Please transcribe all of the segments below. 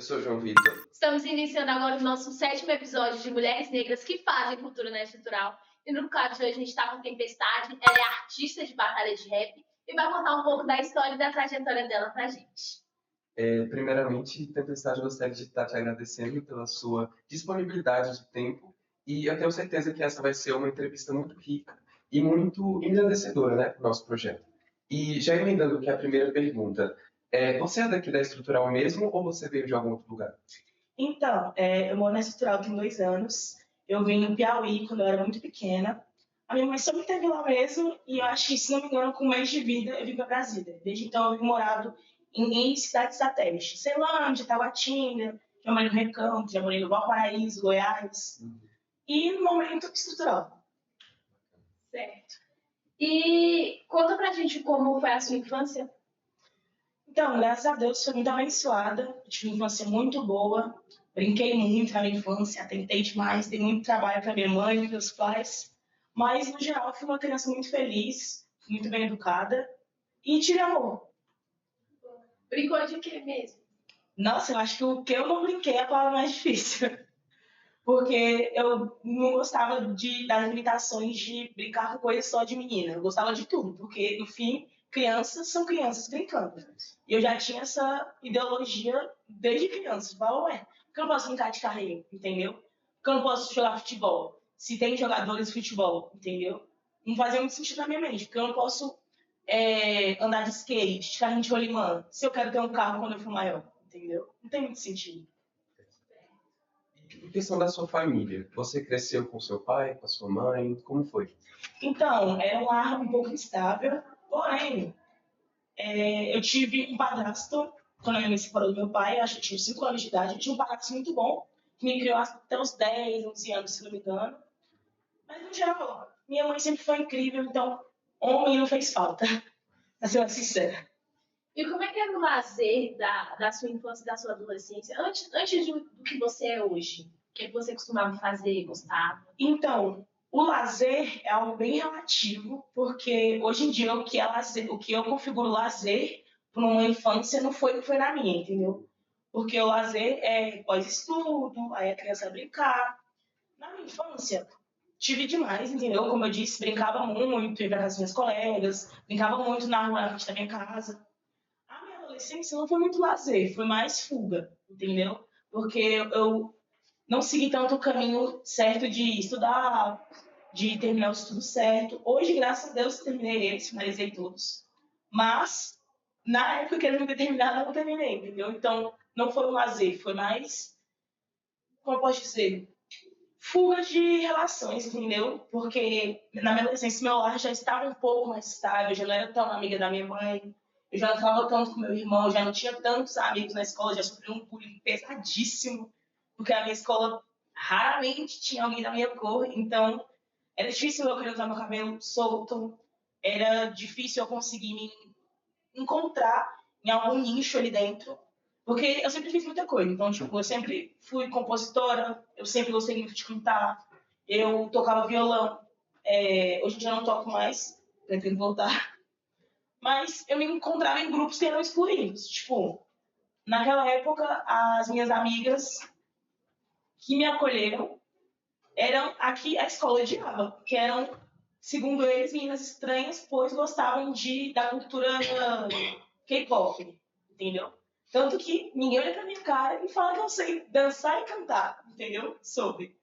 sou o João Vitor. Estamos iniciando agora o nosso 7º episódio de Mulheres Negras que Fazem Cultura na Estrutural. E no caso de hoje a gente está com Tempestade, ela é artista de batalha de rap e vai contar um pouco da história e da trajetória dela pra gente. Primeiramente, Tempestade, gostaria de estar te agradecendo pela sua disponibilidade de tempo e eu tenho certeza que essa vai ser uma entrevista muito rica e muito engrandecedora, né, para o nosso projeto. E já emendando aqui a primeira pergunta, você é daqui da Estrutural mesmo ou você veio de algum outro lugar? Então, eu moro na Estrutural tem 2 anos. Eu vim em Piauí quando eu era muito pequena. A minha mãe só me teve lá mesmo e eu acho que, se não me engano, com um mês de vida eu vim para Brasília. Desde então eu vim morado em cidades satélites. Ceilândia, Taguatinga, já morei no Recanto, já morei no Valparaíso, Goiás. E no momento Estrutural. Certo. E conta pra gente como foi a sua infância. Então, graças a Deus, foi muito abençoada. Eu tive uma infância muito boa. Brinquei muito na minha infância, tentei demais, dei muito trabalho para minha mãe e meus pais. Mas, no geral, fui uma criança muito feliz, muito bem educada e tive amor. Brincou de quê mesmo? Nossa, eu acho que o que eu não brinquei é a palavra mais difícil. Porque eu não gostava das limitações de brincar com coisas só de menina. Eu gostava de tudo, porque, no fim, crianças são crianças brincando. E eu já tinha essa ideologia desde criança. Fala, ué, por que eu não posso brincar de carrinho, entendeu? Por que eu não posso jogar futebol? Se tem jogadores de futebol, entendeu? Não fazia muito sentido na minha mente, porque eu não posso andar de skate, de carrinho de rolimã, se eu quero ter um carro quando eu for maior, entendeu? Não tem muito sentido. Em questão da sua família, você cresceu com seu pai, com a sua mãe, como foi? Então, era um lar um pouco instável, porém, eu tive um padrasto, quando a minha mãe se separou do meu pai, acho que eu tinha 5 anos de idade, eu tinha um padrasto muito bom, que me criou até os 10, 11 anos, se não me engano. Mas, no geral, minha mãe sempre foi incrível, então, homem não fez falta, pra ser sincera. E como é que era o lazer da sua infância e da sua adolescência, antes do que você é hoje? O que você costumava fazer, gostava? Então, o lazer é algo bem relativo, porque hoje em dia o que é lazer, o que eu configuro lazer para uma infância não foi o que foi na minha, entendeu? Porque o lazer é pós-estudo, aí a criança vai brincar. Na minha infância, tive demais, entendeu? Como eu disse, brincava muito, ia para as minhas colegas, brincava muito na rua, na frente da minha casa. A minha adolescência não foi muito lazer, foi mais fuga, entendeu? Porque eu não segui tanto o caminho certo de estudar, de terminar o estudo certo. Hoje, graças a Deus, terminei eles, finalizei todos. Mas, na época que eu queria ter terminado, eu não terminei, entendeu? Então, não foi um lazer, foi mais, como eu posso dizer, fuga de relações, entendeu? Porque na minha adolescência, meu lar já estava um pouco mais estável, já não era tão amiga da minha mãe, eu já não falava tanto com meu irmão, já não tinha tantos amigos na escola, já sofri um bullying pesadíssimo, porque a minha escola raramente tinha alguém da minha cor, então era difícil eu querer usar meu cabelo solto, era difícil eu conseguir me encontrar em algum nicho ali dentro, porque eu sempre fiz muita coisa. Então, tipo, eu sempre fui compositora, eu sempre gostei muito de cantar, eu tocava violão. Hoje em dia eu não toco mais, pretendo voltar. Mas eu me encontrava em grupos que eram excluídos. Tipo, naquela época, as minhas amigas que me acolheram eram aqui a escola de odiava, que eram, segundo eles, meninas estranhas, pois gostavam da cultura K-pop, entendeu? Tanto que ninguém olha pra minha cara e fala que eu sei dançar e cantar, entendeu? Sobre.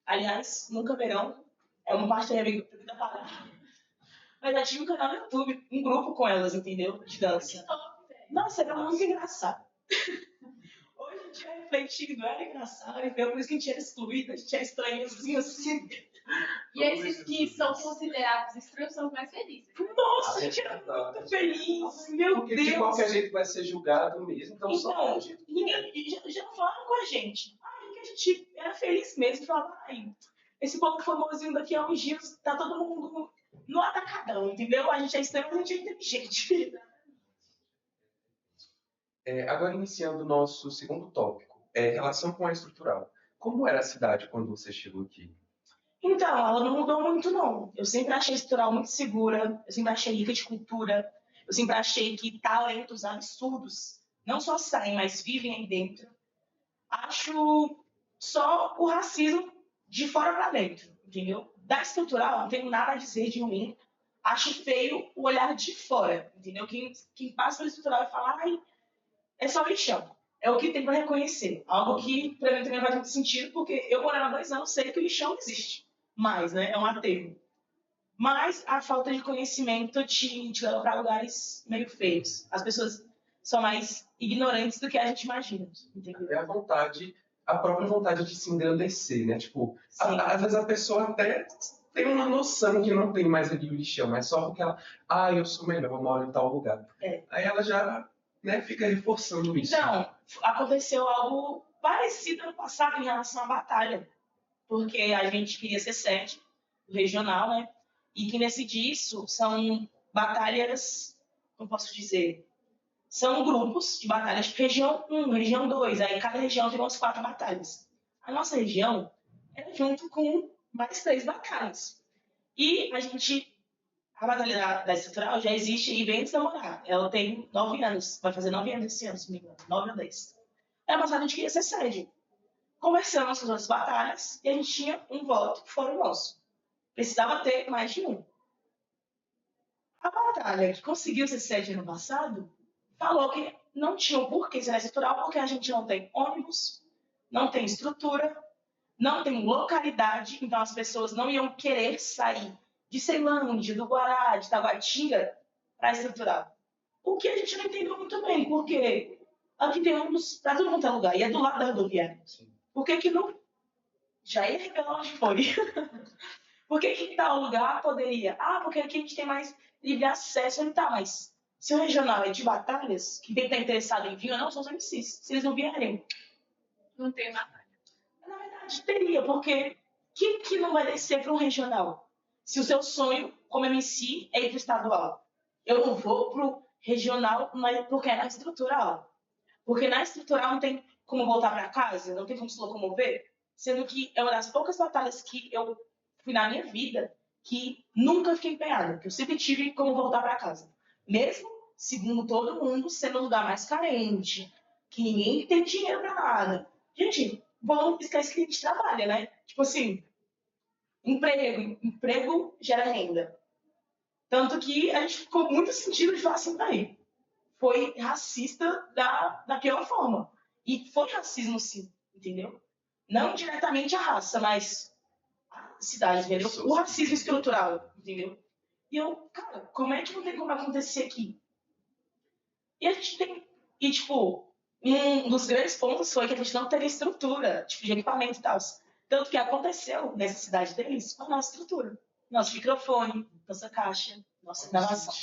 Aliás, nunca verão. É uma parte da minha vida parada. Mas já tive um canal no YouTube, um grupo com elas, entendeu? De dança. Nossa, era muito engraçado. Hoje a gente é refletido, não era engraçado, então por isso que a gente era excluída, a gente era estranhozinho assim. E esses que são considerados estranhos são os mais felizes. Nossa, a gente era muito feliz, meu Porque Deus. de qualquer jeito vai ser julgado mesmo, então só ninguém já não falaram com a gente. Que a gente era feliz mesmo, falava, esse povo famosinho daqui a uns dias, tá todo mundo no atacadão, entendeu? A gente é estranho, mas a gente é inteligente. Agora, iniciando o nosso segundo tópico, relação com a estrutural. Como era a cidade quando você chegou aqui? Então, ela não mudou muito, não. Eu sempre achei a estrutural muito segura, eu sempre achei rica de cultura, eu sempre achei que talentos absurdos não só saem, mas vivem aí dentro. acho só o racismo de fora para dentro, entendeu? Da estrutural, não tenho nada a dizer de ruim. Acho feio o olhar de fora, entendeu? Quem passa pela estrutural vai falar, ai, é só lixão. É o que tem para reconhecer. Algo que para mim também não faz muito sentido, porque eu morando há 2 anos sei que o lixão existe. Mas, né? É um aterro. Mas a falta de conhecimento te leva para lugares meio feios. As pessoas são mais ignorantes do que a gente imagina, entendeu? É a própria vontade de se engrandecer, né? Tipo, Sim. às vezes a pessoa até tem uma noção que não tem mais ali o lixão, mas só porque ela, eu sou melhor, eu moro em tal lugar. É. Aí ela já, né, fica reforçando isso. Então, aconteceu algo parecido no passado em relação à batalha, porque a gente queria ser sede regional, né? E quem decide isso são batalhas, como posso dizer, são grupos de batalhas, tipo região 1, região 2, aí cada região tem umas 4 batalhas. A nossa região é junto com mais 3 batalhas. E a batalha da estrutural já existe aí bem antes de eu morar. Ela tem 9 anos, vai fazer 9 anos esse ano, se não me engano, 9 ou 10. Ano passado a gente queria ser sede. Conversamos com as outras batalhas e a gente tinha um voto que fora o nosso. Precisava ter mais de um. A batalha que conseguiu ser sede ano passado falou que não tinha o porquê ser estrutural porque a gente não tem ônibus, não tem estrutura, não tem localidade, então as pessoas não iam querer sair de Ceilândia, do Guará, de Taguatinga para estrutural. O que a gente não entendeu muito bem, porque aqui tem ônibus para todo mundo é lugar, e é do lado da rodoviária. Por que não? Já ia revelar onde foi. Por que tal lugar poderia? Porque aqui a gente tem mais livre acesso. Não tá, mas se o regional é de batalhas, que tem que estar interessado em vir ou não, são os MCs. Se eles não vierem, Não tem batalha. na verdade, teria, porque quem que não vai descer para um regional? Se o seu sonho, como MC, é ir para o estadual. Eu não vou para o regional porque é na estrutural. Porque na estrutural não tem como voltar para casa, não tem como se locomover, sendo que é uma das poucas batalhas que eu fui na minha vida que nunca fiquei empenhada, que eu sempre tive como voltar para casa. Mesmo, segundo todo mundo, sendo um lugar mais carente, que ninguém tem dinheiro para nada. Gente, vamos esquecer que a gente trabalha, né? Tipo assim, emprego gera renda. Tanto que a gente ficou muito sentido de falar assim, aí. Foi racista da pior forma. E foi racismo, sim, entendeu? Não diretamente a raça, mas a cidade, entendeu? O racismo estrutural, entendeu? E eu, cara, como é que não tem como acontecer aqui? E a gente tem. E, tipo, um dos grandes pontos foi que a gente não teria estrutura, tipo, de equipamento e tal. Tanto que aconteceu nessa cidade deles com a nossa estrutura. Nosso microfone, nossa caixa, nossa gravação.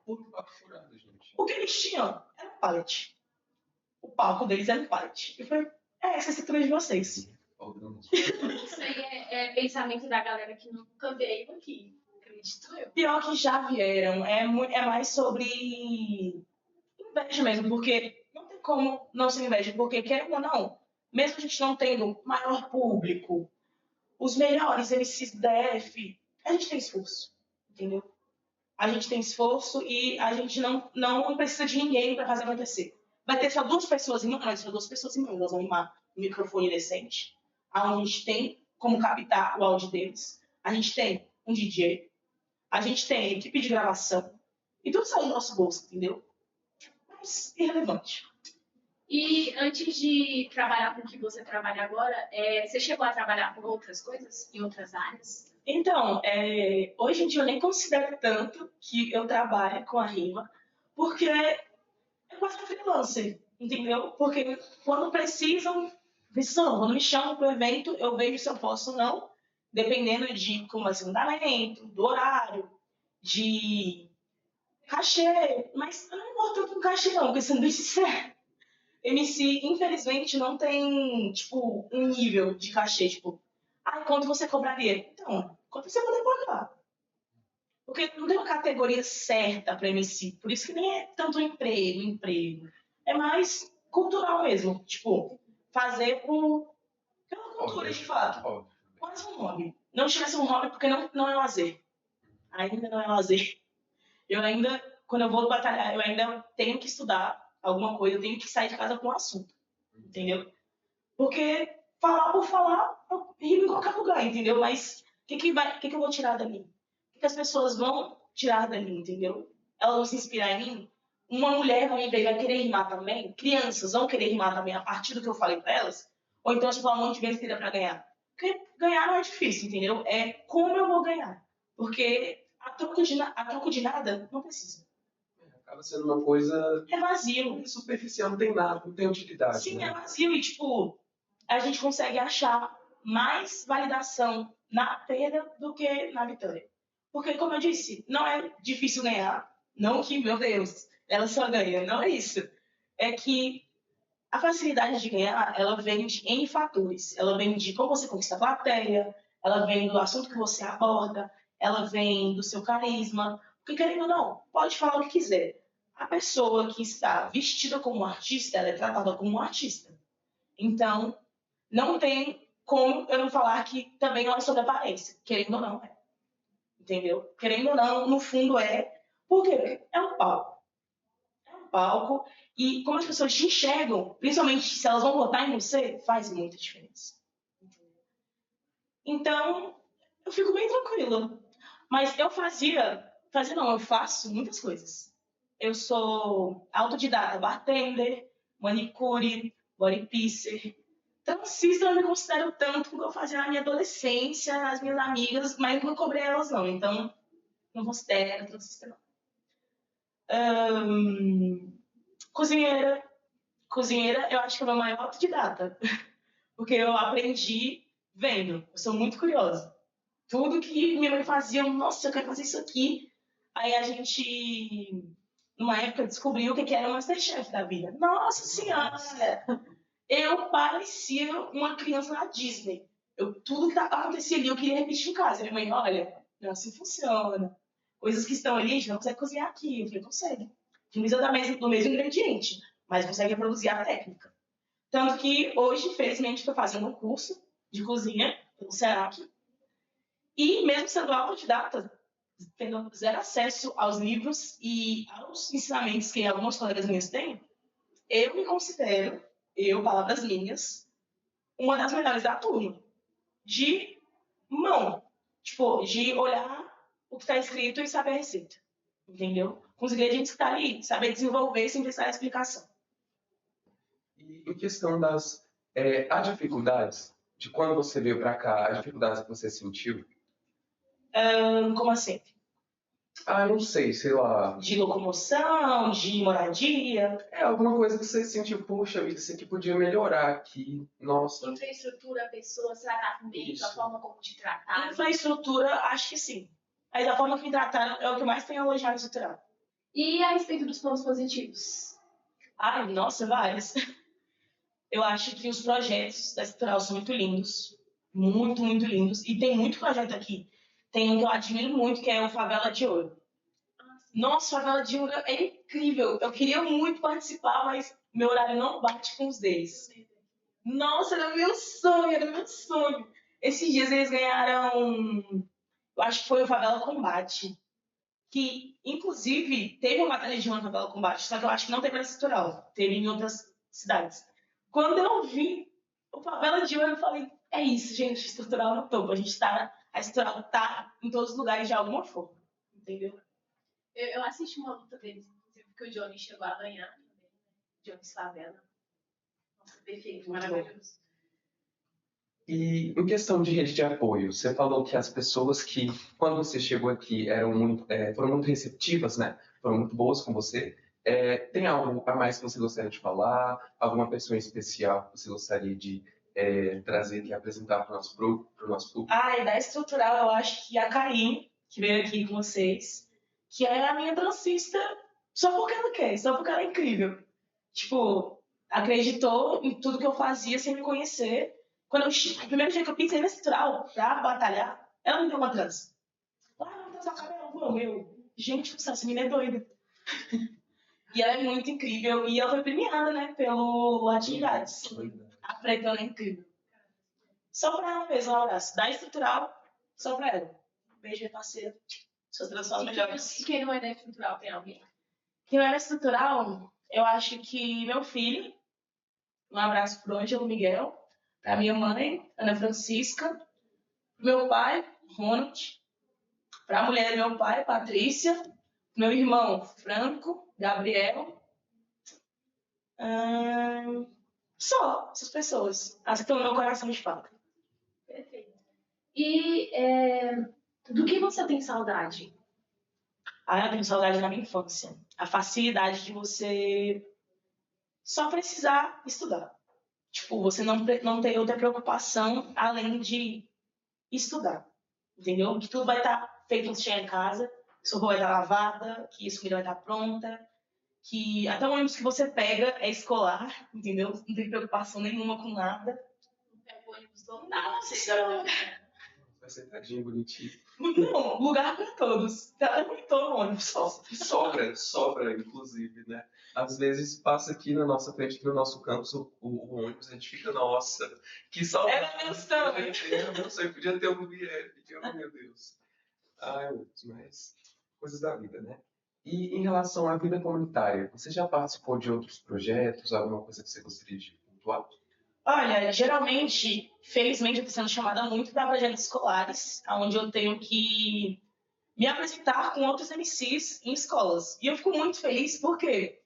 Puro papo furado, gente. O que eles tinham era um pallet. O palco deles era um pallet. Eu falei, essa é a estrutura de vocês. Isso aí é pensamento da galera que nunca veio aqui, acredito eu. Pior que já vieram. É mais sobre inveja mesmo, porque não tem como não ser inveja, porque querendo ou não, mesmo a gente não tendo maior público, os melhores MCs da DF, a gente tem esforço, entendeu? A gente tem esforço e a gente não precisa de ninguém para fazer acontecer. Vai ter só 2 pessoas em mão, mas só 2 pessoas em mão. Nós vamos arrumar um microfone decente, onde a gente tem como captar o áudio deles. A gente tem um DJ, a gente tem equipe de gravação, e tudo sai do nosso bolso, entendeu? Mas irrelevante. E antes de trabalhar com o que você trabalha agora, você chegou a trabalhar com outras coisas, em outras áreas? Então, hoje em dia eu nem considero tanto que eu trabalho com a rima, porque é quase um freelancer, entendeu? Porque quando precisam, quando me chamam para o evento, eu vejo se eu posso ou não, dependendo de como vai ser o andamento, do horário, de cachê. Mas eu não vou tanto com cachê não, porque sendo bem sincero, MC, infelizmente, não tem, tipo, um nível de cachê, tipo, quanto você cobraria? Então, quanto você poder pagar? Porque não tem uma categoria certa para MC. Por isso que nem é tanto emprego. É mais cultural mesmo. Tipo, fazer pela cultura, de fato. Quase um hobby. Não tivesse um hobby porque não é lazer. Ainda não é lazer. Quando eu vou batalhar, eu ainda tenho que estudar alguma coisa. Eu tenho que sair de casa com um assunto. Entendeu? Porque falar por falar, eu rimo em qualquer lugar, entendeu? Mas o que eu vou tirar dali? O que as pessoas vão tirar dali, entendeu? Elas vão se inspirar em mim? Uma mulher vai me ver e vai querer rimar também? Crianças vão querer rimar também a partir do que eu falei pra elas? Ou então eu falar um monte de besteira pra ganhar? Porque ganhar não é difícil, entendeu? É como eu vou ganhar. Porque a troco de nada, não precisa. Acaba sendo uma coisa É vazio. superficial, não tem nada, não tem utilidade. Sim, né? é vazio. E, tipo, a gente consegue achar mais validação na perda do que na vitória. Porque, como eu disse, não é difícil ganhar. Não que, meu Deus, ela só ganha. Não é isso. É que a facilidade de ganhar, ela vem de N fatores. Ela vem de como você conquista a plateia, ela vem do assunto que você aborda, ela vem do seu carisma. Porque, querendo ou não, pode falar o que quiser. A pessoa que está vestida como um artista, ela é tratada como um artista. Então, não tem como eu não falar que também não é sobre aparência. Querendo ou não, é. Entendeu? Querendo ou não, no fundo é. Por quê? Porque é um palco. É um palco. E como as pessoas te enxergam, principalmente se elas vão votar em você, faz muita diferença. Então, eu fico bem tranquila. Mas eu eu faço muitas coisas. Eu sou autodidata, bartender, manicure, body piercer. Transista eu não me considero tanto porque eu fazia na minha adolescência, nas minhas amigas, mas não cobrei elas não, então não considero transista não. Cozinheira. Cozinheira eu acho que é o meu maior autodidata, porque eu aprendi vendo, eu sou muito curiosa. Tudo que minha mãe fazia, nossa, eu quero fazer isso aqui. Aí a gente, numa época, descobriu o que era o Masterchef da vida. Nossa Senhora! Eu parecia uma criança na Disney. Tudo que acontecia ali, eu queria repetir em casa. Minha mãe, olha, não é assim funciona. Coisas que estão ali, a gente não consegue cozinhar aqui. Eu falei, consegue. A gente não precisa do mesmo ingrediente, mas consegue reproduzir a técnica. Tanto que hoje, infelizmente, estou fazendo um curso de cozinha pelo SENAC. E mesmo sendo autodidata, tendo zero acesso aos livros e aos ensinamentos que algumas colegas minhas têm, eu me considero, palavras minhas, uma das melhores da turma. De mão. Tipo, de olhar o que está escrito e saber a receita. Entendeu? Com os ingredientes que tá ali, saber desenvolver sem precisar de explicação. E em questão das as dificuldades, de quando você veio para cá, as dificuldades que você sentiu, Como assim? não sei lá. De locomoção, de moradia. Alguma coisa que você sentiu, poxa vida, isso aqui podia melhorar aqui, nossa. Infraestrutura, pessoas, tratamento, a forma como te trataram. Infraestrutura, acho que sim. Mas a forma que me trataram é o que mais tem elogiado no estrutural. E a respeito dos pontos positivos? Ai, nossa, vários. Eu acho que os projetos da estrutural são muito lindos. Muito, muito lindos. E tem muito projeto aqui. Tem um que eu admiro muito, que é o Favela de Ouro. Nossa, Favela de Ouro é incrível. Eu queria muito participar, mas meu horário não bate com os deles. Nossa, era meu sonho, era meu sonho. Esses dias eles ganharam, eu acho que foi o Favela Combate, que inclusive teve uma batalha de rua no Favela Combate, só que eu acho que não teve na Estrutural, teve em outras cidades. Quando eu vi o Favela de Ouro, eu falei, é isso, gente, Estrutural no topo. A Estrutural tá em todos os lugares de alguma forma, entendeu? Eu assisti uma luta deles, inclusive, porque o Johnny chegou a ganhar também, né? Johnny Favela. Nossa, perfeito, maravilhoso. E em questão de rede de apoio, você falou que as pessoas que, quando você chegou aqui, foram muito receptivas, né? Foram muito boas com você. Tem algo a mais que você gostaria de falar? Alguma pessoa em especial que você gostaria de trazer aqui, apresentar para o nosso público? E da Estrutural, eu acho que a Karine, que veio aqui com vocês, que é a minha dancista só porque ela quer, só porque ela é incrível. Tipo, acreditou em tudo que eu fazia sem me conhecer. O primeiro dia que eu pisei na Estrutural pra batalhar, ela me deu uma trança. Vamos dançar o cabelo, vamos. Gente, essa menina é doida. E ela é muito incrível. E ela foi premiada, né, pelo Atividades. A Pretana é incrível. Só pra ela mesmo, um abraço. Da Estrutural, só pra ela. Beijo, minha parceira. Suas transformas melhores. E quem não é da Estrutural, tem alguém? Quem não é da Estrutural, eu acho que meu filho. Um abraço pro Ângelo Miguel. Pra minha mãe, Ana Francisca. Pro meu pai, Ronald. Pra mulher do meu pai, Patrícia. Meu irmão, Franco, Gabriel. Só essas pessoas. As que estão no meu coração de fato. Perfeito. E do que você tem saudade? Eu tenho saudade da minha infância. A facilidade de você só precisar estudar. Tipo, você não ter outra preocupação além de estudar. Entendeu? Que tudo vai estar feito quando você chegar em casa, que sua roupa vai estar lavada, que a comida vai estar pronta, que até o ônibus que você pega é escolar, entendeu? Não tem preocupação nenhuma com nada. Não pega o ônibus lotado. Nossa, Vai ser tadinho, bonitinho. não, lugar para todos. Tá muito no ônibus só. Sobra, inclusive, né? Às vezes passa aqui na nossa frente, aqui no nosso campus, o ônibus, a gente fica, nossa, que saudade. Era meu sonho. Era meu sonho, podia ter um BF, oh meu Deus. Ai, meu Deus, mas coisas da vida, né? E em relação à vida comunitária, você já participou de outros projetos, alguma coisa que você gostaria de pontuar? Olha, geralmente, felizmente, eu estou sendo chamada muito para projetos escolares, onde eu tenho que me apresentar com outros MCs em escolas. E eu fico muito feliz, por quê?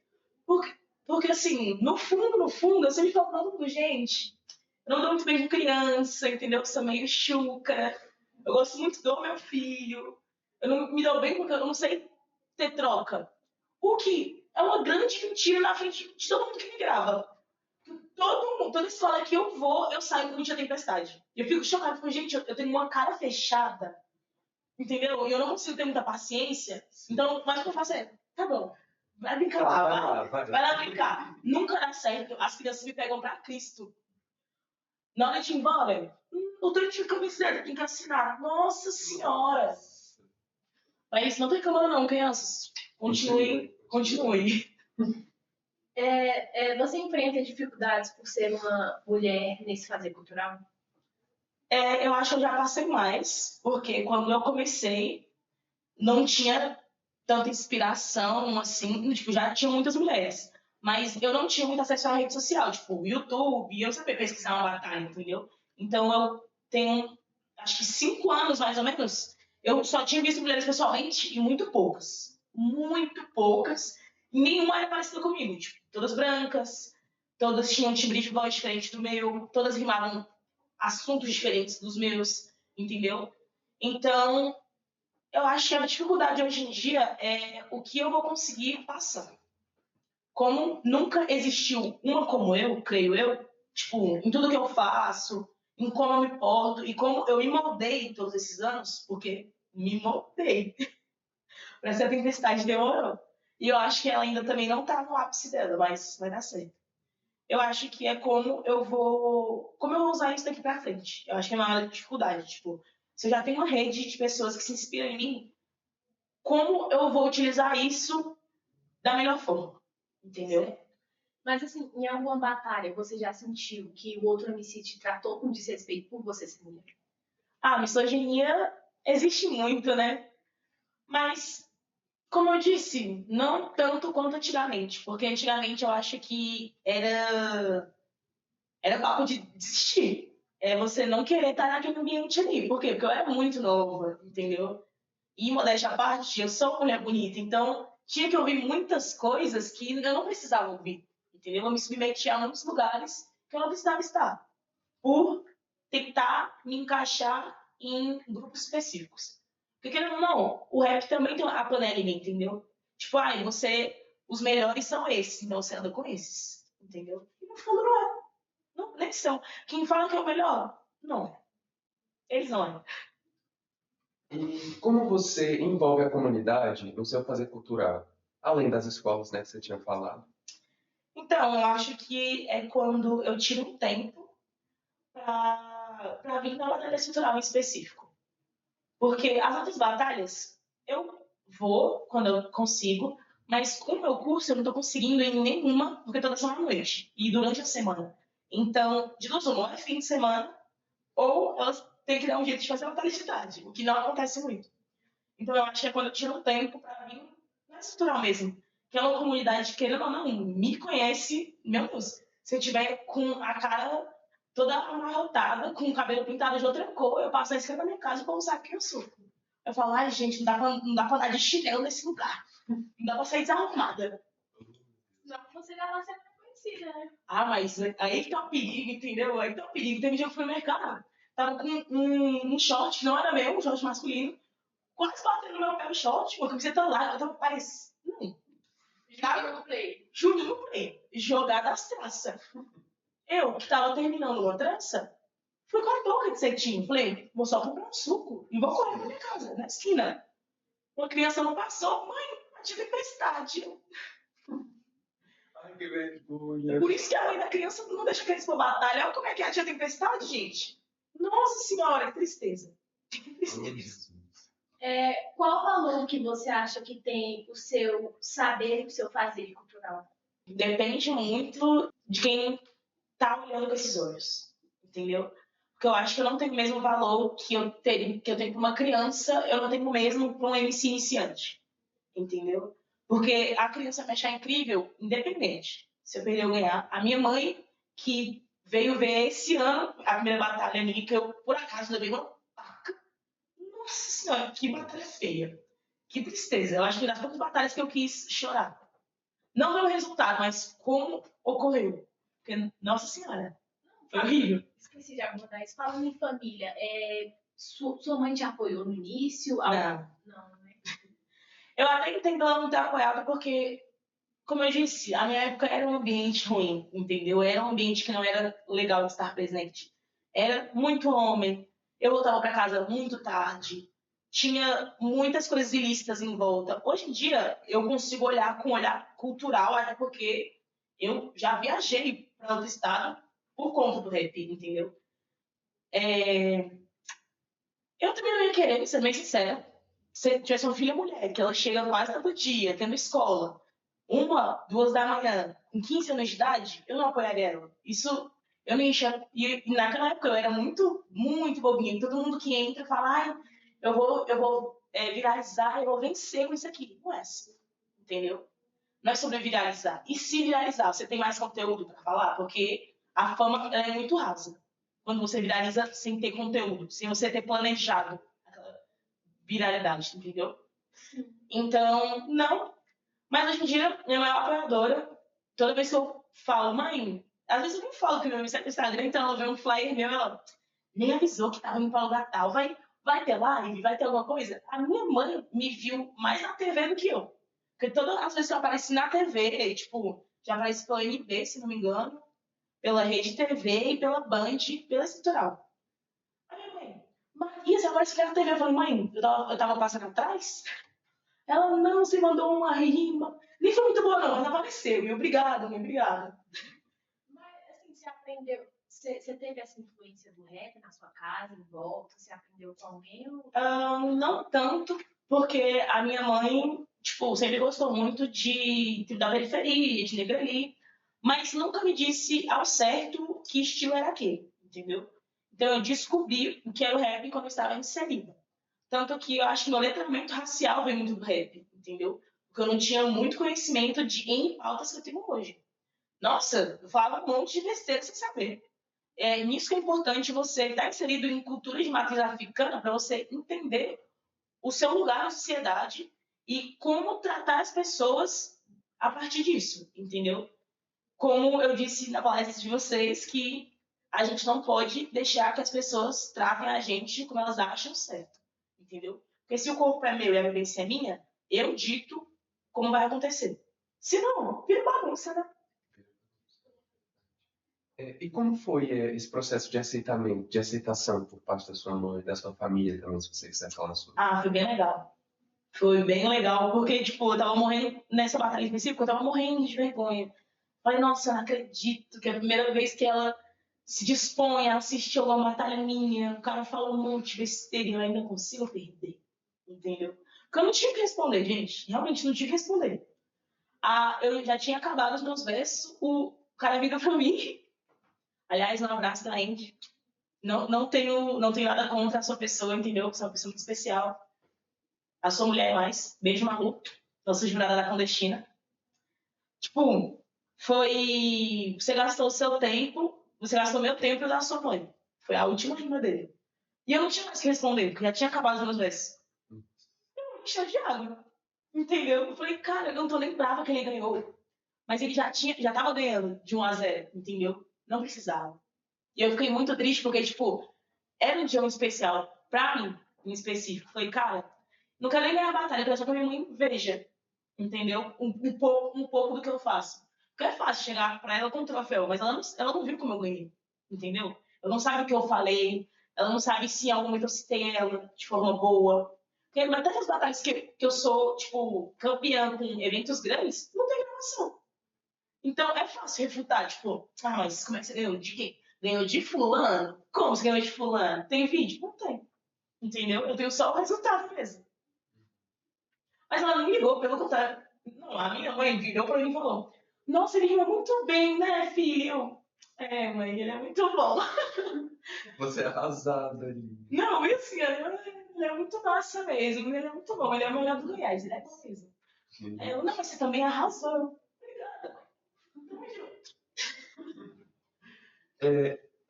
Porque assim, no fundo, eu sempre falo pra todo mundo, gente, eu não dou muito bem com criança, entendeu? Eu sou meio chuca, eu gosto muito do meu filho, eu não me dou bem porque eu não sei ter troca. O que é uma grande mentira na frente de todo mundo que me grava. Toda escola que eu vou, eu saio com muita tempestade. Eu fico chocada, porque, gente, eu tenho uma cara fechada, entendeu? E eu não consigo ter muita paciência. Então, mas o que eu faço é, tá bom, vai brincar lá, vai lá brincar. Nunca dá certo, as crianças me pegam pra Cristo. Na hora de ir embora, o tanto de camiseta tem que assinar. Nossa Senhora! Mas não tem câmera não, crianças. Continue. Você enfrenta dificuldades por ser uma mulher nesse fazer cultural? Eu acho que eu já passei mais, porque quando eu comecei, não tinha tanta inspiração, assim, tipo, já tinha muitas mulheres. Mas eu não tinha muito acesso à rede social, tipo, YouTube, eu não sabia pesquisar uma batalha, entendeu? Então eu tenho, acho que 5 anos, mais ou menos, eu só tinha visto mulheres pessoalmente e muito poucas. Muito poucas. E nenhuma era parecida comigo, tipo, todas brancas, todas tinham um timbre de voz diferente do meu, todas rimavam assuntos diferentes dos meus, entendeu? Então, eu acho que a dificuldade hoje em dia é o que eu vou conseguir passar. Como nunca existiu uma como eu, creio eu, tipo, em tudo que eu faço, em como eu me porto e como eu me moldei todos esses anos, porque me moldei. Pra essa tempestade demorou. E eu acho que ela ainda também não tá no ápice dela, mas vai dar certo. Eu acho que é como eu vou usar isso daqui pra frente. Eu acho que é uma dificuldade, tipo, se eu já tenho uma rede de pessoas que se inspiram em mim, como eu vou utilizar isso da melhor forma, entendeu? Certo. Mas assim, em alguma batalha você já sentiu que o outro MC te tratou com desrespeito por você ser mulher? A misoginia existe muito, né? Mas, como eu disse, não tanto quanto antigamente. Porque antigamente eu acho que era papo de desistir. É você não querer estar naquele ambiente ali. Por quê? Porque eu era muito nova, entendeu? E modéstia à parte, eu sou uma mulher bonita. Então, tinha que ouvir muitas coisas que eu não precisava ouvir. Entendeu? Eu me submetia a muitos lugares que eu não precisava estar. Por tentar me encaixar em grupos específicos. Porque, querendo ou não, o rap também tem a panelinha, entendeu? Tipo, os melhores são esses, então você anda com esses, entendeu? E no fundo não é. Não, nem são. Quem fala que é o melhor, não é. Eles não é. E como você envolve a comunidade no seu fazer cultural? Além das escolas, né, que você tinha falado. Então, eu acho que é quando eu tiro um tempo pra vir na batalha cultural em específico. Porque as outras batalhas, eu vou quando eu consigo, mas com o meu curso eu não tô conseguindo ir em nenhuma, porque todas são à noite e durante a semana. Então, de duas uma, é fim de semana, ou elas têm que dar um jeito de fazer uma batalha de tarde, o que não acontece muito. Então, eu acho que é quando eu tiro um tempo pra vir na estrutural mesmo. Que é uma comunidade, querendo ou não, me conhece, meu Deus. Se eu tiver com a cara toda amarrotada, com o cabelo pintado de outra cor, eu passo na esquina da minha casa e o povo sabe quem eu sou. Eu falo, ai, gente, não dá pra andar de chinelo nesse lugar. Não dá pra sair desarrumada. Não, você já vai ser conhecida, né? Ah, mas aí que tá o perigo, entendeu? Aí que tá o perigo. Teve um dia que eu fui no mercado, tava com um short que não era meu, um short masculino, quase batendo no meu pé o short, uma camiseta larga, eu tava parecendo... Júnior no play. Júnior no play, jogada as traças. Eu, que tava terminando uma trança, fui com a touca de cetim. Falei, vou só comprar um suco e vou correr pra minha casa, na esquina. Uma criança não passou, mãe, tinha tempestade. Ai, que vergonha. Por isso que a mãe da criança não deixa a criança pra batalha. Olha como é que é a tia tempestade, gente. Nossa senhora, que tristeza. Que tristeza. Qual valor que você acha que tem o seu saber e o seu fazer cultural? Depende muito de quem tá olhando com esses olhos, entendeu? Porque eu acho que eu não tenho o mesmo valor que eu tenho para uma criança, eu não tenho o mesmo para um MC iniciante, entendeu? Porque a criança vai achar incrível, independente se eu perder ou ganhar. A minha mãe, que veio ver esse ano a primeira batalha minha, que eu, por acaso, levei uma paca. Nossa senhora, que batalha feia. Que tristeza. Eu acho que das poucas batalhas que eu quis chorar. Não pelo resultado, mas como ocorreu. Porque, nossa senhora, foi horrível. Esqueci de abordar isso. Falando em família, sua mãe te apoiou no início? Não. Não, né? Eu até entendo ela não ter apoiado porque, como eu disse, a minha época era um ambiente ruim, entendeu? Era um ambiente que não era legal de estar presente. Era muito homem. Eu voltava para casa muito tarde. Tinha muitas coisas ilícitas em volta. Hoje em dia, eu consigo olhar com um olhar cultural, até porque eu já viajei para outro estado por conta do rap, entendeu? Eu também não ia querer, ser bem sincera, se tivesse uma filha mulher, que ela chega quase todo dia, tendo escola, 1, 2 da manhã, com 15 anos de idade, eu não apoiaria ela. Isso eu me enxergo. E naquela época eu era muito, muito bobinha. E todo mundo que entra fala, ai, eu vou viralizar, eu vou vencer com isso aqui. Não é assim, entendeu? Não é sobre viralizar. E se viralizar, você tem mais conteúdo para falar? Porque a fama ela é muito rasa. Quando você viraliza sem ter conteúdo, sem você ter planejado aquela viralidade, entendeu? Então, não. Mas hoje em dia, minha maior apoiadora, toda vez que eu falo, mãe, às vezes eu nem falo que meu nome é no Instagram, então ela vê um flyer meu, ela nem avisou que tava indo para lugar tal. Vai ter live? Vai ter alguma coisa? A minha mãe me viu mais na TV do que eu. Porque todas as vezes que eu apareci na TV, tipo, já apareci pela NB, se não me engano, pela Rede TV e pela Band, pela Estrutural. Aí minha mãe, Maria, você aparece na TV? Eu falei, mãe, eu tava passando atrás? Ela, não, você mandou uma rima. Nem foi muito boa, não, mas apareceu. E obrigada, mãe, obrigada. Mas, assim, você aprendeu... Você teve essa influência do rap na sua casa, em volta? Você aprendeu com alguém? Não tanto, porque a minha mãe, tipo, sempre gostou muito da periferia, de Negrali, mas nunca me disse ao certo que estilo era aquele, entendeu? Então eu descobri o que era o rap quando eu estava inserida. Tanto que eu acho que meu letramento racial vem muito do rap, entendeu? Porque eu não tinha muito conhecimento em pautas que eu tenho hoje. Nossa, eu falava um monte de besteira sem saber. É nisso que é importante você estar inserido em cultura de matriz africana para você entender o seu lugar na sociedade e como tratar as pessoas a partir disso, entendeu? Como eu disse na palestra de vocês, que a gente não pode deixar que as pessoas tratem a gente como elas acham certo, entendeu? Porque se o corpo é meu e a vivência é minha, eu dito como vai acontecer. Se não, vira bagunça, né? E como foi esse processo de aceitamento, de aceitação por parte da sua mãe, da sua família também, se você quiser falar sobre? Foi bem legal. Foi bem legal, porque, tipo, eu tava morrendo, nessa batalha específica, eu tava morrendo de vergonha. Falei, nossa, eu não acredito que é a primeira vez que ela se dispõe a assistir alguma batalha minha, o cara fala um monte de besteira e eu ainda consigo perder, entendeu? Porque eu não tinha que responder, gente, realmente não tinha que responder. Eu já tinha acabado os meus versos, o cara vira pra mim, aliás, um abraço da Andy, não tenho nada contra a sua pessoa, entendeu? Você é uma pessoa muito especial. A sua mulher é mais. Beijo, Malu. Nossa jurada da clandestina. Tipo, foi... Você gastou o seu tempo você gastou meu tempo e o da sua mãe. Foi a última rima dele. E eu não tinha mais o que responder, porque já tinha acabado os meus versos. Eu me encheu de água. Entendeu? Eu falei, cara, eu não tô nem brava que ele ganhou. Mas ele já tava ganhando de 1-0, entendeu? Não precisava. E eu fiquei muito triste porque, tipo, era um dia muito especial pra mim, em específico. Falei, cara, não quero nem ganhar a batalha, eu quero só que a minha mãe veja, entendeu? Um pouco do que eu faço. Porque é fácil chegar pra ela com um troféu, mas ela não viu como eu ganhei, entendeu? Ela não sabe o que eu falei, ela não sabe se em algum momento eu citei ela de forma boa. Porque até as batalhas que eu sou, tipo, campeã com eventos grandes, não tem gravação. Então é fácil refutar, tipo, mas como é que você ganhou? De quê? Ganhou de fulano? Como você ganhou de fulano? Tem vídeo? Não tem. Entendeu? Eu tenho só o resultado mesmo. Mas ela não me ligou, pelo contrário. Não, a minha mãe virou pra mim e falou: Nossa, ele rima muito bem, né, filho? É, mãe, ele é muito bom. Você é arrasada ali. Não, e assim, ele é muito massa mesmo, ele é muito bom, ele é o melhor do Goiás, ele é bom mesmo. Aí eu, não, mas você também arrasou. Obrigada. Tamo junto.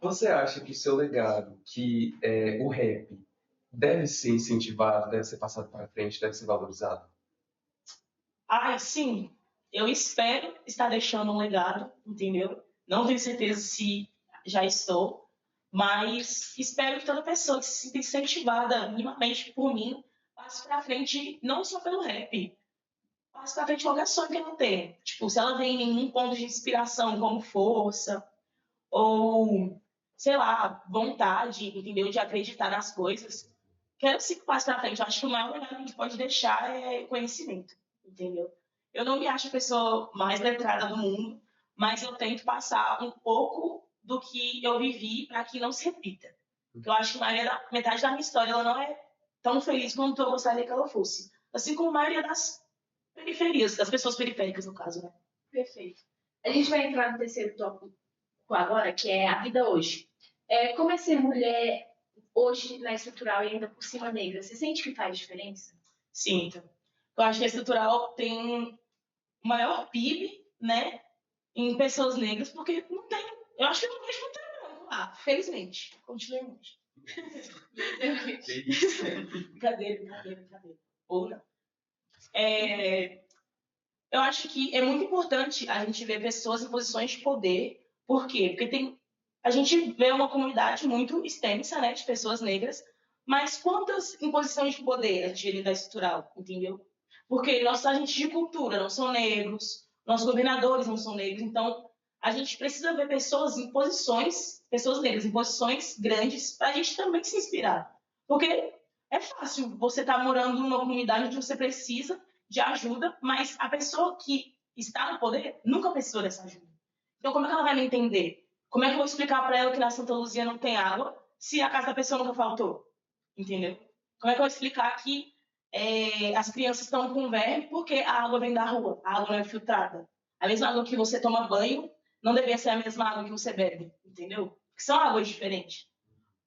Você acha que o seu legado, que é o rap, deve ser incentivado, deve ser passado para frente, deve ser valorizado? Ai, sim, eu espero estar deixando um legado, entendeu? Não tenho certeza se já estou, mas espero que toda pessoa que se sinta incentivada minimamente por mim passe pra frente, não só pelo rap, passe pra frente qualquer sonho que ela tenha. Tipo, se ela tem nenhum ponto de inspiração como força, ou, sei lá, vontade, entendeu? De acreditar nas coisas, quero sim que passe pra frente. Eu acho que o maior legado que a gente pode deixar é conhecimento, entendeu? Eu não me acho a pessoa mais letrada do mundo, mas eu tento passar um pouco do que eu vivi para que não se repita. Porque eu acho que metade da minha história ela não é tão feliz quanto eu gostaria que ela fosse. Assim como a maioria das periferias, das pessoas periféricas, no caso, né? Perfeito. A gente vai entrar no terceiro tópico agora, que é a vida hoje. Como é ser mulher hoje na estrutural e ainda por cima negra? Você sente que faz diferença? Sim, então. Eu acho que a estrutural tem o maior PIB, né, em pessoas negras, porque não tem. Eu acho que não vejo muito branco lá, felizmente. Continuamente. Brincadeira. Ou não. Eu acho que é muito importante a gente ver pessoas em posições de poder. Por quê? Porque a gente vê uma comunidade muito extensa, né, de pessoas negras, mas quantas em posições de poder a gente vê da estrutural, entendeu? Porque nossos agentes de cultura não são negros, nossos governadores não são negros, então a gente precisa ver pessoas negras em posições grandes, para a gente também se inspirar. Porque é fácil você estar morando numa comunidade onde você precisa de ajuda, mas a pessoa que está no poder nunca precisou dessa ajuda. Então, como é que ela vai me entender? Como é que eu vou explicar para ela que na Santa Luzia não tem água se a casa da pessoa nunca faltou? Entendeu? Como é que eu vou explicar que as crianças estão com verme porque a água vem da rua, a água não é filtrada? A mesma água que você toma banho não deveria ser a mesma água que você bebe, entendeu? Porque são águas diferentes.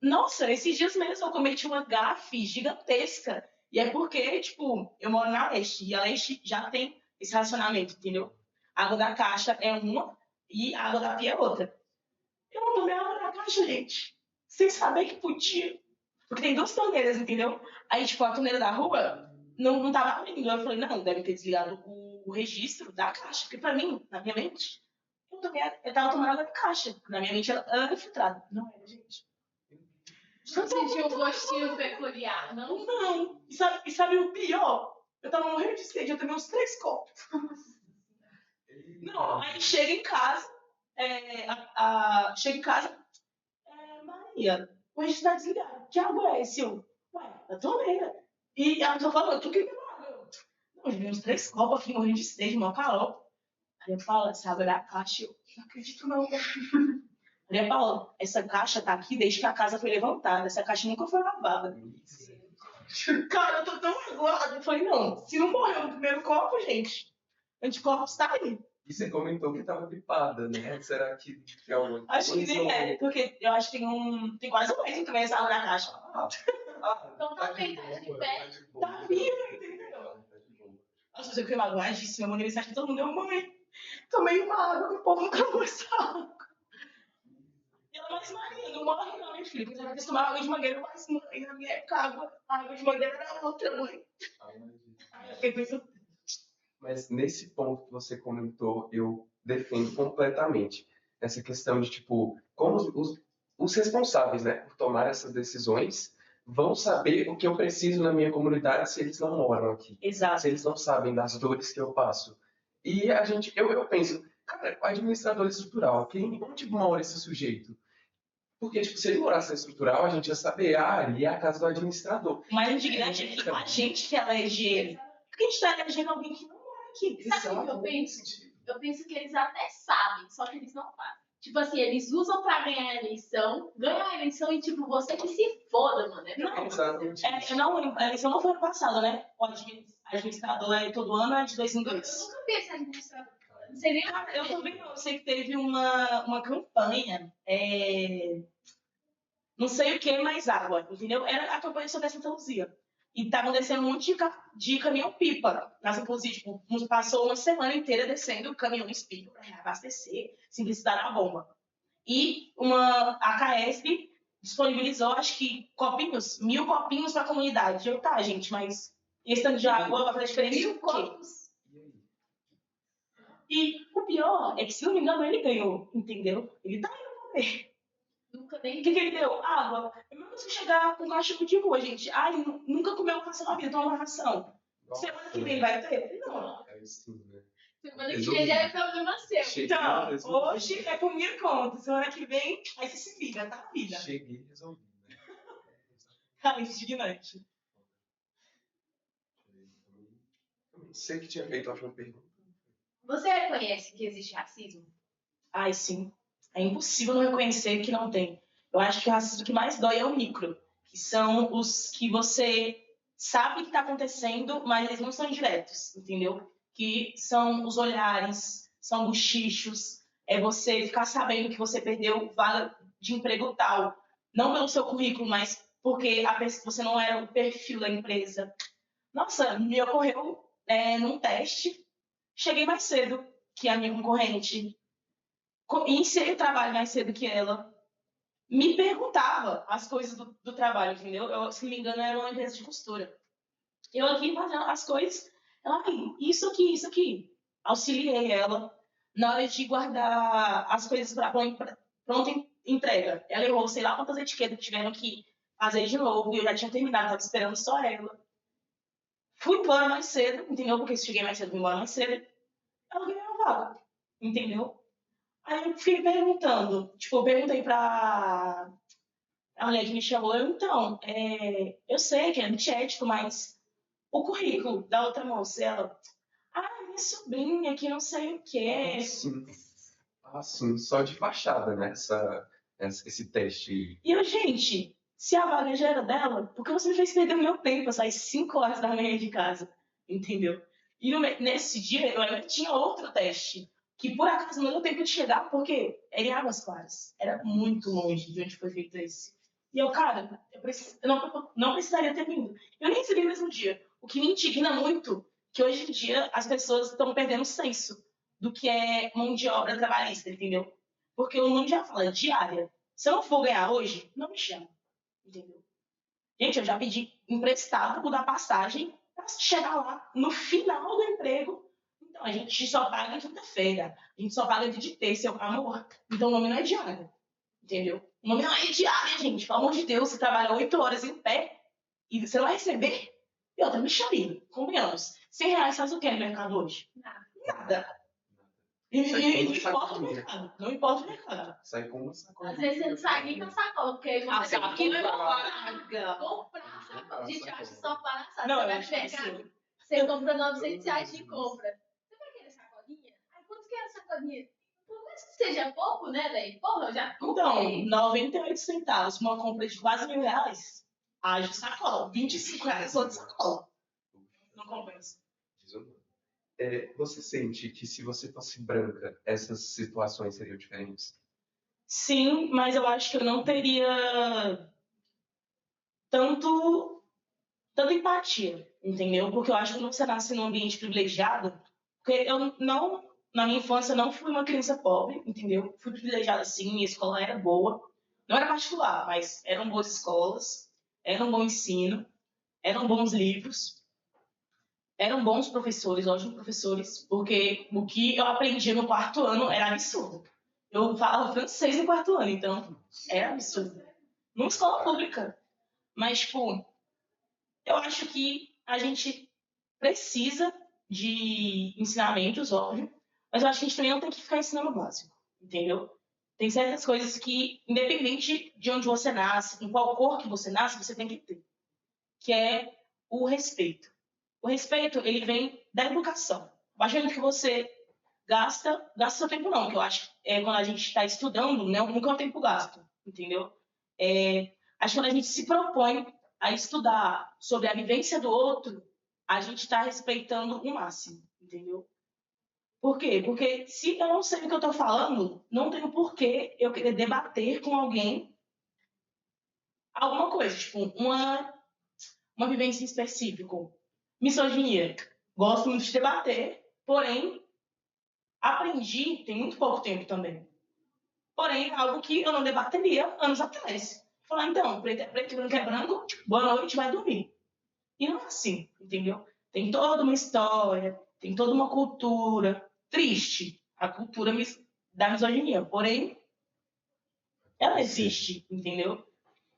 Nossa, esses dias mesmo eu cometi uma gafe gigantesca. E é porque, tipo, eu moro na Leste, e a Leste já tem esse racionamento, entendeu? A água da caixa é uma e a água da pia é outra. Eu não tomei água da caixa, gente. Sem saber que podia. Porque tem duas torneiras, entendeu? Aí, tipo, a torneira da rua não tava abrindo. Eu falei, não, deve ter desligado o registro da caixa. Porque pra mim, na minha mente, eu tava tomando água da caixa. Na minha mente, ela era filtrada. Não era, gente. Não sentiu um gostinho peculiar, não? Não. E sabe o pior? Eu tava morrendo de sede, eu tomei uns 3 copos. Não, aí chega em casa, Maria, o registro tá desligado. Que água é esse? Ué, da torneira. E ela tô falando, tu que bebeu água? Não, eu tomei uns 3 copos aqui, morrendo de sede, mó calor. Aí eu falo, essa água é da caixa, eu não acredito não. Maria Paula, essa caixa tá aqui desde que a casa foi levantada, essa caixa nunca foi lavada. Cara, eu tô tão magoada. Eu falei, não, se não morreu no primeiro copo, gente, anticorpos tá aí. E você comentou que estava gripada, né? Será que tem alguma coisa? Acho que nem é, porque eu acho que tem quase um mês que tomei essa água na caixa. Então tá bem, tá de pé. Tá viva, entendeu? Nossa, eu fiquei magoadíssima. Eu mandei mensagem pra todo mundo. Eu, mãe, tomei uma água que o povo nunca gostava. Ela, mas Maria, não morre não, minha filha. Você vai ter que tomar água de mangueira, mas mãe, na minha época, a água de mangueira era outra, mãe. Aí eu fiquei pensando, Mas nesse ponto que você comentou, eu defendo completamente essa questão de, tipo, como os responsáveis, né, por tomar essas decisões vão saber o que eu preciso na minha comunidade se eles não moram aqui, exato. se eles não sabem das dores que eu passo. E a gente, eu penso, cara, o administrador estrutural, onde mora esse sujeito? Porque, tipo, se ele morasse na estrutural, a gente ia saber, ali é a casa do administrador. O mais indignante é que a gente que elege ele. Porque a gente tá elegendo alguém que não mora aqui. Sabe o que eu penso? Eu penso que eles até sabem, só que eles não fazem. Tipo assim, eles usam pra ganhar a eleição, ganham a eleição e tipo, você que se foda, mano. Não, Exatamente. eu não lembro. A eleição não foi ano passado, né? O administrador é todo ano, é de 2 em Eu 2. nunca vi esse administrador. Não sei nem. Cara, eu também não. Eu sei que teve uma campanha, não sei o que, mais água, entendeu? Era a campanha sobre a Santa Luzia. E estavam descendo um monte de caminhão-pipa na Santa Luzia. Tipo, passou uma semana inteira descendo caminhões-pipa para reabastecer, simplicidade na bomba. E a KS disponibilizou, acho que, 1.000 copinhos para a comunidade. Eu, tá, gente, mas esse tanto de água vai fazer diferença? 1.000 copos? E o pior é que, se não me engano, ele ganhou, entendeu? Ele tá indo comer. Nunca nem. O que ele deu? Água. É mesmo se chegar com um cachorro de rua, gente. Ai, nunca comeu uma ração na vida, toma uma ração. Semana que vem vai ter? Não. É sim, né? Semana que vem já é problema seu. Então, hoje é por minha conta. Semana que vem, aí você se vira, tá na vida. Cheguei resolvido, né? Cara, indignante. Você que tinha feito a última pergunta. Você reconhece que existe racismo? Ai, sim. É impossível não reconhecer que não tem. Eu acho que o racismo que mais dói é o micro, que são os que você sabe que está acontecendo, mas eles não são diretos, entendeu? Que são os olhares, são bochichos, é você ficar sabendo que você perdeu vaga de emprego tal, não pelo seu currículo, mas porque você não era o perfil da empresa. Nossa, me ocorreu num teste, cheguei mais cedo que a minha concorrente, iniciei o trabalho mais cedo que ela, me perguntava as coisas do trabalho, entendeu? Eu, se não me engano, era uma empresa de costura. Eu aqui fazendo as coisas, ela, isso aqui. Auxiliei ela na hora de guardar as coisas para pronta entrega. Ela errou, sei lá quantas etiquetas que tiveram que fazer de novo, e eu já tinha terminado, estava esperando só ela. Fui embora mais cedo, entendeu? Porque se cheguei mais cedo, fui embora mais cedo. Ela ganhou a vaga, entendeu? Aí eu fiquei perguntando, tipo, eu perguntei pra a mulher que me chamou, então, eu sei que é antiético, mas o currículo da outra moça, ela, minha sobrinha, que não sei o quê. Sim, só de fachada, né? Esse teste. E eu, gente, se a vaga já era dela, por que você me fez perder o meu tempo? Eu saí 5 horas da manhã de casa, entendeu? E nesse dia eu ainda tinha outro teste, que por acaso não deu tempo de chegar, porque era em Águas Claras. Era muito longe de onde foi feito esse. E eu, cara, eu não precisaria ter vindo. Eu nem recebi no mesmo dia. O que me indigna muito, que hoje em dia as pessoas estão perdendo o senso do que é mão de obra trabalhista, entendeu? Porque o nome já fala, diária. Se eu não for ganhar hoje, não me chama, entendeu? Gente, eu já pedi emprestado o da passagem para chegar lá no final do emprego. Então, a gente só paga quinta-feira. A gente só paga dia de terça, amor. Então, o nome não é diária, entendeu? O nome não é diária, gente. Pelo amor de Deus, você trabalha 8 horas em pé e você não vai receber. E outra, mexaria. Convenhamos. R$100 faz o que no mercado hoje? Nada. E não importa o mercado. Não importa o mercado. Sai com uma sacola. Às vezes você não sai nem com a sacola, porque aí você tem que paga. comprar sacola. Gente, eu acho só palhaçada. Não, Você eu vai acho no mercado, você compra R$900 de compra. Você vai querer sacolinha? Aí quanto que é a sacolinha? Por mais que seja pouco, né, Lei? Porra, eu já comprei. Então, 98 centavos, uma compra de quase R$1.000, haja sacola. R$25 só de sacola. Não compensa. Você sente que se você fosse branca, essas situações seriam diferentes? Sim, mas eu acho que eu não teria tanta empatia, entendeu? Porque eu acho que quando você nasce num ambiente privilegiado, porque eu não na minha infância, não fui uma criança pobre, entendeu? Fui privilegiada sim, minha escola era boa. Não era particular, mas eram boas escolas, era um bom ensino, eram bons livros, eram bons professores, ótimos professores, porque o que eu aprendi no quarto ano era absurdo. Eu falava francês no quarto ano, então era absurdo. Numa escola pública. Mas, tipo, eu acho que a gente precisa de ensinamentos, óbvio, mas eu acho que a gente também não tem que ficar ensinando o básico, entendeu? Tem certas coisas que, independente de onde você nasce, em qual cor que você nasce, você tem que ter, que é o respeito. O respeito, ele vem da educação. A partir do momento que você gasta seu tempo não, que eu acho que quando a gente está estudando, né, nunca é o tempo gasto, entendeu? Acho que quando a gente se propõe a estudar sobre a vivência do outro, a gente está respeitando o máximo, entendeu? Por quê? Porque se eu não sei o que eu estou falando, não tenho porquê eu querer debater com alguém alguma coisa, tipo, uma vivência em específico. Misoginia. Gosto muito de debater, porém, aprendi tem muito pouco tempo também. Porém, é algo que eu não debateria anos atrás. Falar, então, preto é preto, branco é branco, boa noite, vai dormir. E não é assim, entendeu? Tem toda uma história, tem toda uma cultura. Triste, a cultura da misoginia. Porém, ela existe, entendeu?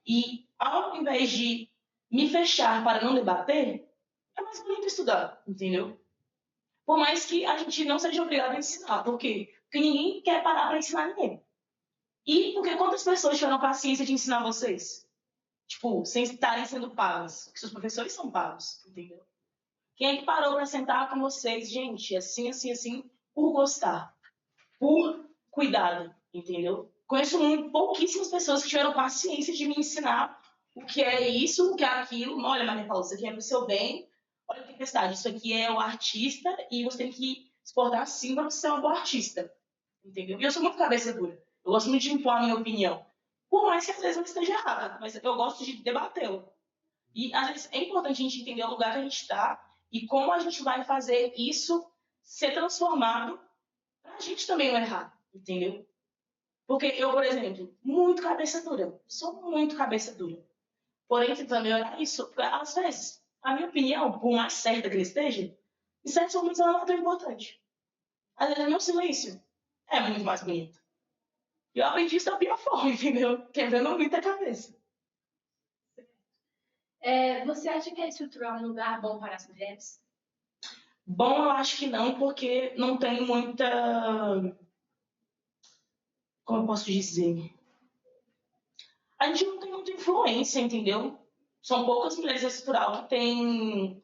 E ao invés de me fechar para não debater, é mais bonito estudar, entendeu? Por mais que a gente não seja obrigado a ensinar. Por quê? Porque ninguém quer parar para ensinar ninguém. E porque quantas pessoas tiveram paciência de ensinar vocês? Tipo, sem estarem sendo pagas. Porque seus professores são pagos, entendeu? Quem é que parou para sentar com vocês? Gente, assim, assim, assim, por gostar. Por cuidado, entendeu? Conheço pouquíssimas pessoas que tiveram paciência de me ensinar o que é isso, o que é aquilo. Olha, Maria Paula, isso aqui é pro seu bem. Olha a tempestade, isso aqui é o artista e você tem que se portar assim para você ser um bom artista. Entendeu? E eu sou muito cabeça dura. Eu gosto muito de impor a minha opinião. Por mais que às vezes eu esteja errada, mas eu gosto de debatê-la. E às vezes é importante a gente entender o lugar que a gente está e como a gente vai fazer isso ser transformado para a gente também não errar, entendeu? Porque eu, por exemplo, muito cabeça dura. Sou muito cabeça dura. Porém, tentando melhorar isso, às vezes, a minha opinião, por mais certa que ele esteja, em certos momentos ela não é tão importante. Às vezes, o meu silêncio é muito mais bonito. E eu aprendi isso da pior forma, entendeu? Quebrando muita cabeça. Você acha que a estrutural é um lugar bom para as mulheres? Bom, eu acho que não, porque não tem muita... Como eu posso dizer? A gente não tem muita influência, entendeu? São poucas mulheres da estrutural que têm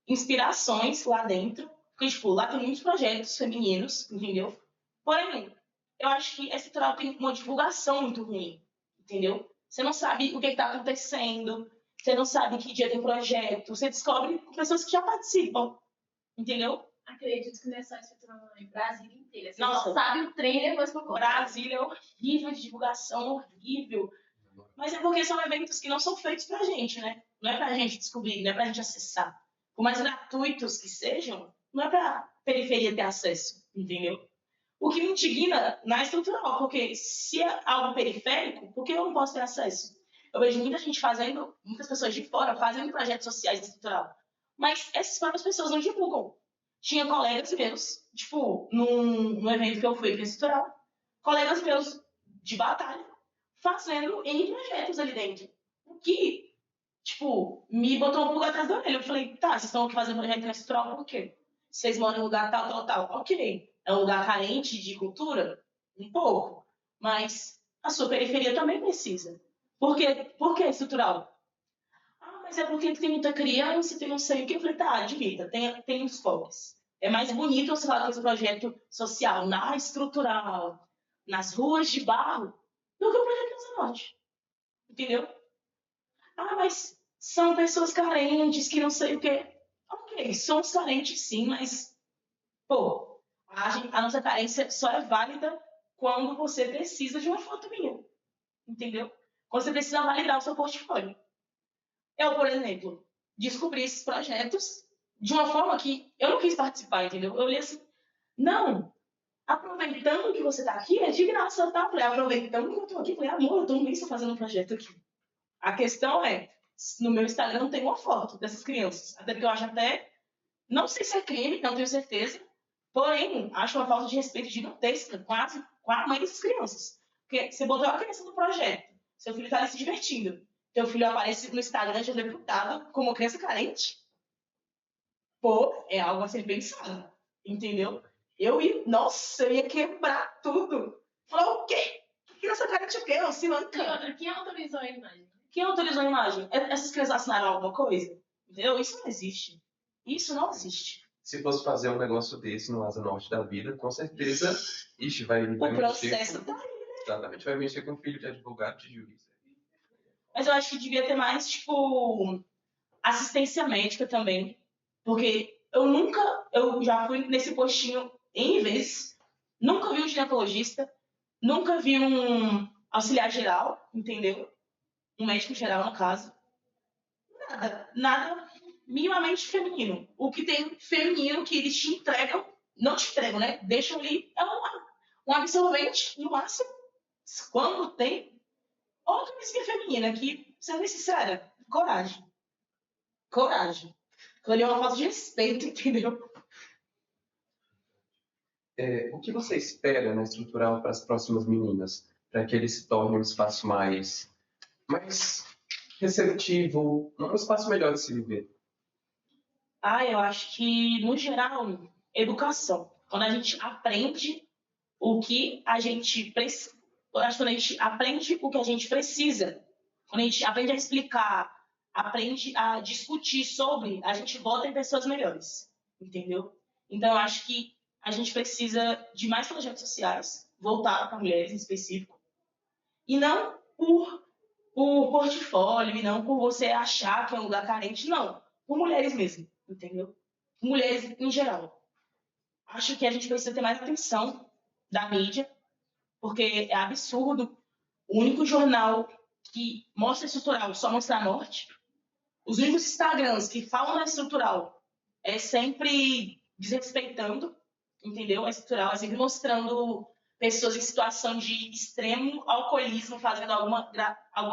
inspirações lá dentro. Porque, tipo, lá tem muitos projetos femininos, entendeu? Porém, eu acho que a estrutural tem uma divulgação muito ruim, entendeu? Você não sabe o que está acontecendo, você não sabe que dia tem projeto, você descobre com pessoas que já participam, entendeu? Acredito que não é só estrutural em Brasília inteira. Você Nossa, só sabe o trem depois que eu conto. Brasília é horrível de divulgação, horrível. Mas é porque são eventos que não são feitos pra gente, né? Não é pra gente descobrir, não é pra gente acessar. Por mais gratuitos que sejam, não é pra periferia ter acesso, entendeu? O que me indigna na estrutural, porque se é algo periférico, por que eu não posso ter acesso? Eu vejo muita gente fazendo, muitas pessoas de fora fazendo projetos sociais na estrutural, mas essas próprias pessoas não divulgam. Tinha colegas meus, tipo, num evento que eu fui aqui na estrutural, colegas meus de batalha, fazendo N projetos ali dentro. O que, tipo, me botou um pouco atrás da orelha. Eu falei, tá, vocês estão aqui fazendo projeto na estrutural por quê? Vocês moram em um lugar tal, tal, tal. Ok. É um lugar carente de cultura? Um pouco. Mas a sua periferia também precisa. Por quê? Por que estrutural? Ah, mas é porque tem muita criança, tem não sei o que. Eu falei, tá, admita, tem os pobres. É mais bonito você falar que esse projeto social na estrutural, nas ruas de barro, do que o projeto Casa Norte. Entendeu? Ah, mas são pessoas carentes que não sei o quê. Ok, somos carentes sim, mas, pô, a nossa carência só é válida quando você precisa de uma foto minha. Entendeu? Quando você precisa validar o seu portfólio. Eu, por exemplo, descobri esses projetos de uma forma que eu não quis participar, entendeu? Eu olhei assim, Não, aproveitando que você tá aqui, é de graça, tá? Eu falei, aproveitando que eu tô aqui, eu falei, amor, eu tô um mês fazendo um projeto aqui. A questão é, no meu Instagram não tem uma foto dessas crianças. Até porque eu acho até, não sei se é crime, não tenho certeza, porém, acho uma falta de respeito gigantesca quase com a mãe dessas crianças. Porque você botou a criança no projeto, seu filho tá ali se divertindo, teu filho aparece no Instagram de deputado como criança carente, pô, é algo a ser pensado, entendeu? Nossa, eu ia quebrar tudo. Falar, o quê? Que criança carente o quê? Eu se E manca. outra, quem autorizou a imagem? Quem autorizou a imagem? Essas crianças assinaram alguma coisa? Entendeu? Isso não existe. Isso não existe. Se fosse fazer um negócio desse no Asa Norte da vida, com certeza, vai O mexer processo com, tá aí. exatamente, vai mexer com filho de advogado, de juiz. Mas eu acho que devia ter mais, tipo, assistência médica também. Porque eu já fui nesse postinho N vezes, nunca vi um ginecologista, nunca vi um auxiliar geral, entendeu? Um médico geral, no caso. Nada minimamente feminino. O que tem feminino que eles te entregam, não te entregam, né? Deixam ali, é um absorvente, no máximo. Quando tem, ou camisinha feminina, que, sendo sincera, coragem. Coragem. Aquilo ali é uma falta de respeito, entendeu? O que você espera na estrutural para as próximas meninas? Para que ele se torne um espaço mais receptivo, um espaço melhor de se viver? Eu acho que, no geral, educação. Quando a gente aprende o que a gente precisa. Quando a gente aprende o que a gente precisa, quando a gente aprende a explicar, aprende a discutir sobre, a gente vota em pessoas melhores, entendeu? Então, eu acho que a gente precisa de mais projetos sociais voltados para mulheres em específico, e não por portfólio, e não por você achar que é um lugar carente, não. Por mulheres mesmo, entendeu? Mulheres em geral. Acho que a gente precisa ter mais atenção da mídia, porque é absurdo. O único jornal que mostra estrutural só mostra a Norte. Os únicos Instagrams que falam da estrutural é sempre desrespeitando, entendeu? A estrutural é sempre mostrando pessoas em situação de extremo alcoolismo fazendo alguma